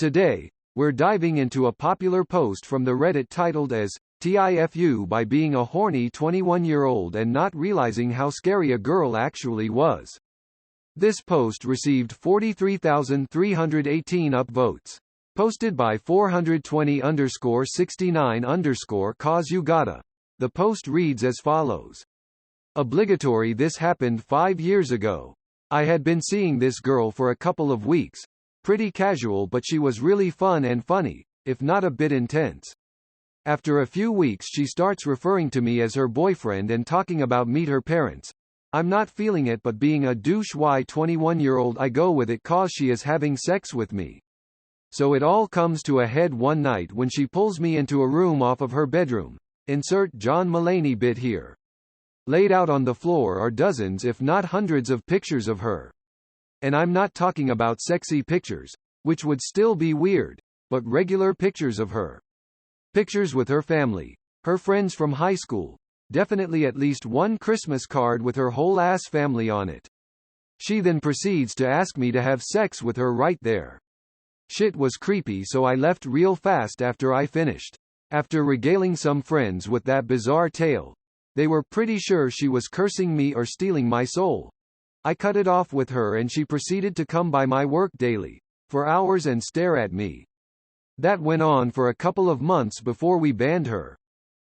Today, we're diving into a popular post from the Reddit titled as "TIFU by being a horny 21-year-old and not realizing how scary a girl actually was." This post received 43,318 upvotes. Posted by 420_69_ cause you gotta. The post reads as follows. Obligatory. This happened 5 years ago. I had been seeing this girl for a couple of weeks. Pretty casual, but she was really fun and funny, if not a bit intense. After a few weeks she starts referring to me as her boyfriend and talking about meet her parents. I'm not feeling it, but being a douche 21-year-old I go with it cause she is having sex with me. So it all comes to a head one night when she pulls me into a room off of her bedroom. Insert John Mulaney bit here. Laid out on the floor are dozens if not hundreds of pictures of her. And I'm not talking about sexy pictures, which would still be weird, but regular pictures of her. Pictures with her family, her friends from high school, definitely at least one Christmas card with her whole ass family on it. She then proceeds to ask me to have sex with her right there. Shit was creepy, so I left real fast after I finished. After regaling some friends with that bizarre tale, they were pretty sure she was cursing me or stealing my soul. I cut it off with her and she proceeded to come by my work daily, for hours and stare at me. That went on for a couple of months before we banned her.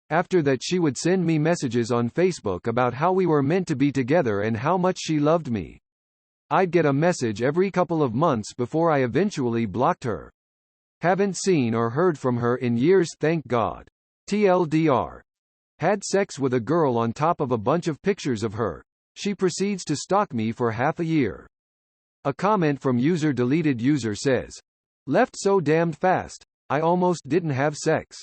After that she would send me messages on Facebook about how we were meant to be together and how much she loved me. I'd get a message every couple of months before I eventually blocked her. Haven't seen or heard from her in years, thank God. TLDR. Had sex with a girl on top of a bunch of pictures of her. She proceeds to stalk me for half a year. A comment from user deleted user says, "Left so damned fast, I almost didn't have sex."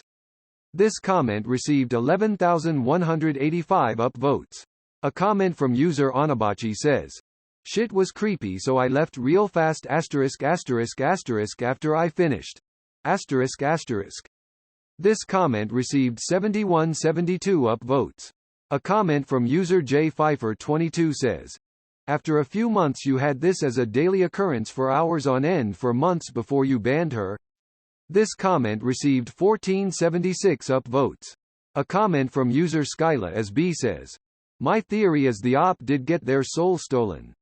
This comment received 11,185 upvotes. A comment from user Anabachi says, "Shit was creepy, so I left real fast **** after I finished. ***. This comment received 7172 upvotes. A comment from user jpfeiffer22 says, "After a few months you had this as a daily occurrence for hours on end for months before you banned her." This comment received 1476 upvotes. A comment from user Skyla SB says, "My theory is the op did get their soul stolen.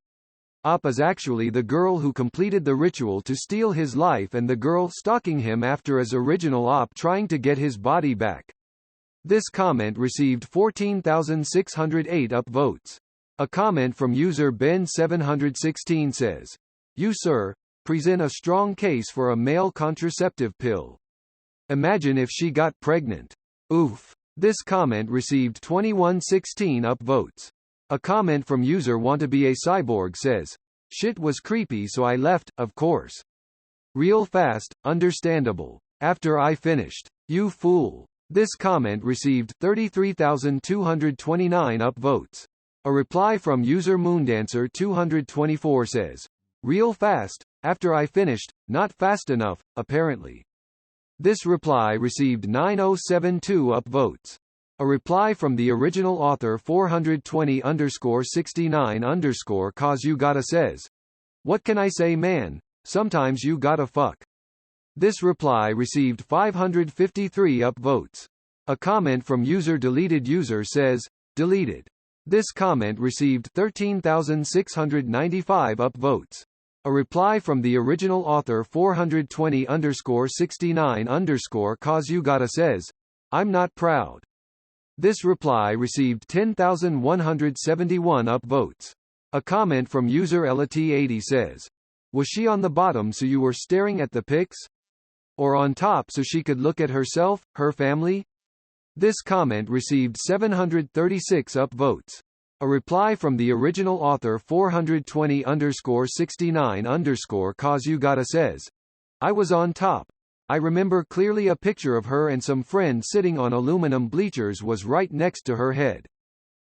Op is actually the girl who completed the ritual to steal his life and the girl stalking him after is original op trying to get his body back." This comment received 14,608 upvotes. A comment from user Ben716 says, "You sir, present a strong case for a male contraceptive pill. Imagine if she got pregnant. Oof." This comment received 2116 upvotes. A comment from user wannabe cyborg says, "Shit was creepy, so I left, of course. Real fast, understandable. After I finished. You fool." This comment received 33,229 upvotes. A reply from user Moondancer224 says, "Real fast, after I finished, not fast enough, apparently." This reply received 9072 upvotes. A reply from the original author 420_69_ cause you gotta says, "What can I say, man? Sometimes you gotta fuck." This reply received 553 upvotes. A comment from user deleted user says, "Deleted." This comment received 13,695 upvotes. A reply from the original author 420_69_ cause you gotta says, "I'm not proud." This reply received 10,171 upvotes. A comment from user LAT80 says, "Was she on the bottom so you were staring at the pics? Or on top so she could look at herself, her family?" This comment received 736 upvotes. A reply from the original author 420_69_ cause you gotta says, "I was on top. I remember clearly a picture of her and some friend sitting on aluminum bleachers was right next to her head."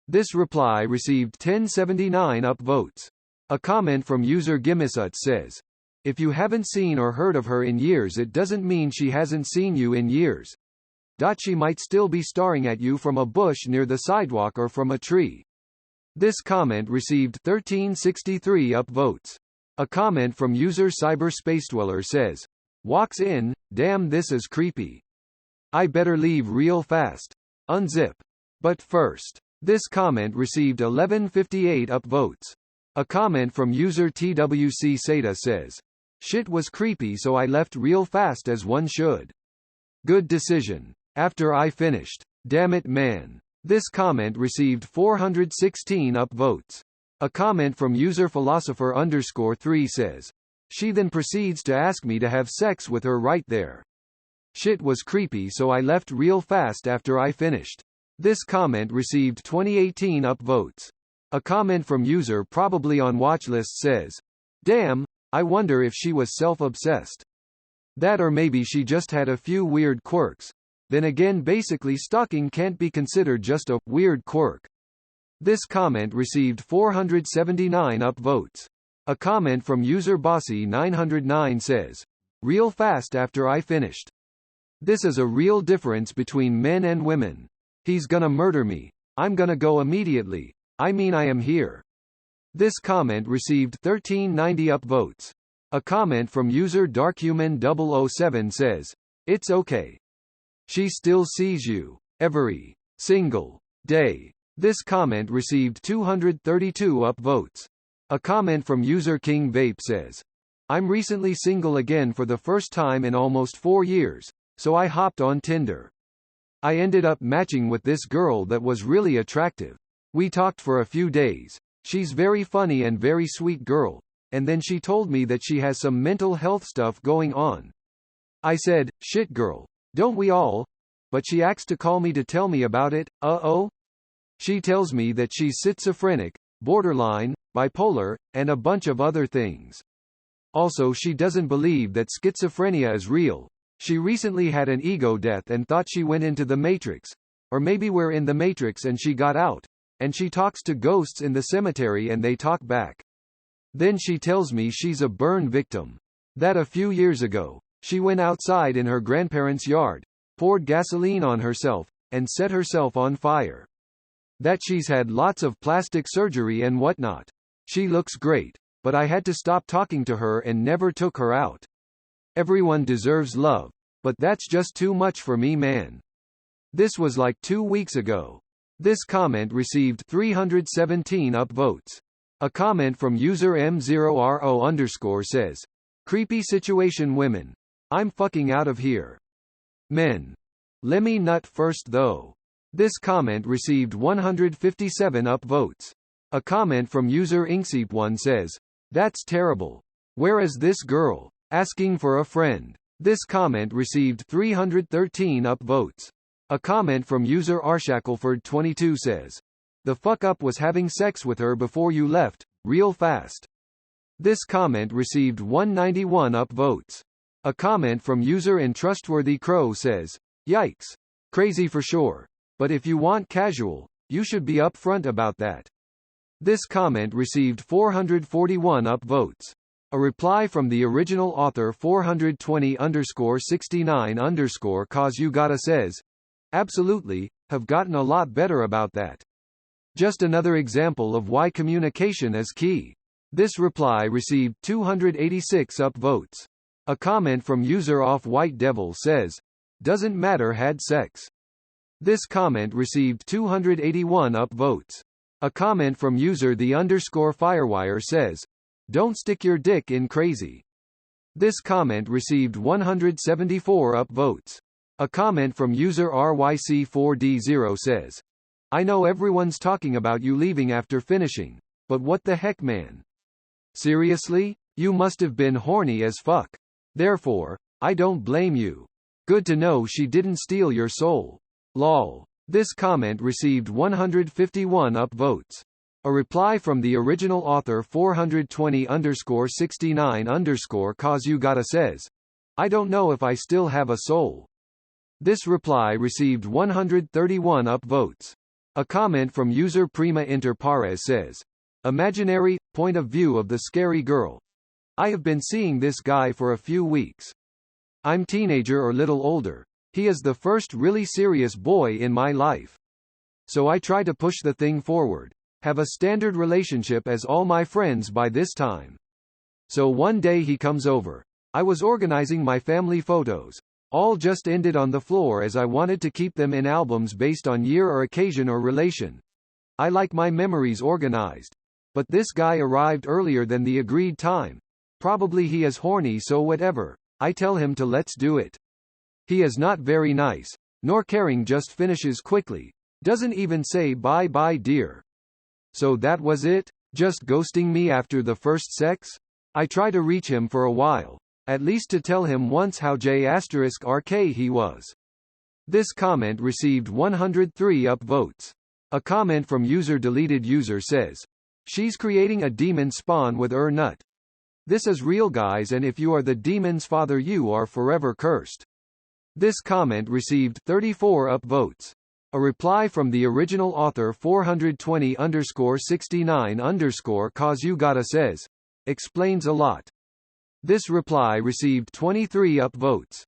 This reply received 1079 upvotes. A comment from user Gimisut says, "If you haven't seen or heard of her in years it doesn't mean she hasn't seen you in years. She might still be staring at you from a bush near the sidewalk or from a tree." This comment received 1363 upvotes. A comment from user Cyberspacedweller says, Walks in, damn this is creepy. I better leave real fast. Unzip. But first. This comment received 1158 upvotes. A comment from user TWC Seta says, "Shit was creepy so I left real fast as one should. Good decision. After I finished. Damn it man." This comment received 416 upvotes. A comment from user philosopher_3 says, "She then proceeds to ask me to have sex with her right there. Shit was creepy so I left real fast after I finished." This comment received 2018 upvotes. A comment from user probably on watchlist says, "Damn, I wonder if she was self-obsessed. That or maybe she just had a few weird quirks. Then again basically stalking can't be considered just a weird quirk." This comment received 479 upvotes. A comment from user Bossy909 says, "Real fast after I finished. This is a real difference between men and women. He's gonna murder me. I'm gonna go immediately. I mean I am here." This comment received 1390 upvotes. A comment from user Darkhuman007 says, "It's okay. She still sees you. Every single day." This comment received 232 upvotes. A comment from user King Vape says, "I'm recently single again for the first time in almost 4 years, so I hopped on Tinder. I ended up matching with this girl that was really attractive. We talked for a few days. She's very funny and very sweet girl, and then she told me that she has some mental health stuff going on. I said, shit girl, don't we all? But she asks to call me to tell me about it. Uh-oh? She tells me that she's schizophrenic, borderline, bipolar, and a bunch of other things. Also she doesn't believe that schizophrenia is real. She recently had an ego death and thought she went into the Matrix. Or maybe we're in the Matrix and she got out. And she talks to ghosts in the cemetery and they talk back. Then she tells me she's a burn victim. That a few years ago, she went outside in her grandparents' yard, poured gasoline on herself, and set herself on fire. That she's had lots of plastic surgery and whatnot. She looks great, but I had to stop talking to her and never took her out. Everyone deserves love, but that's just too much for me, man." This was like 2 weeks ago. This comment received 317 upvotes. A comment from user M0RO_ says, "Creepy situation women. I'm fucking out of here. Men. Lemme nut first though." This comment received 157 upvotes. A comment from user Inkseep1 says, "That's terrible. Where is this girl? Asking for a friend." This comment received 313 upvotes. A comment from user Arshackleford22 says, "The fuck up was having sex with her before you left, real fast." This comment received 191 upvotes. A comment from user Untrustworthy Crow says, "Yikes. Crazy for sure. But if you want casual, you should be upfront about that." This comment received 441 upvotes. A reply from the original author 420_69_ you gotta says, "Absolutely, have gotten a lot better about that. Just another example of why communication is key." This reply received 286 upvotes. A comment from user Off-White Devil says, "Doesn't matter, had sex." This comment received 281 upvotes. A comment from user _Firewire says, "Don't stick your dick in crazy." This comment received 174 upvotes. A comment from user RYC4D0 says, "I know everyone's talking about you leaving after finishing, but what the heck, man? Seriously? You must have been horny as fuck. Therefore, I don't blame you. Good to know she didn't steal your soul. Lol." This comment received 151 upvotes. A reply from the original author 420_69_ you gotta says, "I don't know if I still have a soul." This reply received 131 upvotes. A comment from user Prima Inter Pares says, "Imaginary, point of view of the scary girl. I have been seeing this guy for a few weeks. I'm teenager or little older. He is the first really serious boy in my life. So I try to push the thing forward. Have a standard relationship as all my friends by this time. So one day he comes over. I was organizing my family photos. All just ended on the floor as I wanted to keep them in albums based on year or occasion or relation. I like my memories organized. But this guy arrived earlier than the agreed time. Probably he is horny, so whatever. I tell him to let's do it. He is not very nice, nor caring, just finishes quickly. Doesn't even say bye-bye dear. So that was it? Just ghosting me after the first sex? I try to reach him for a while. At least to tell him once how J*RK he was. This comment received 103 upvotes. A comment from user deleted user says, "She's creating a demon spawn with her nut. This is real, guys, and if you are the demon's father you are forever cursed." This comment received 34 upvotes. A reply from the original author 420_69_ you gotta says, "Explains a lot." This reply received 23 upvotes.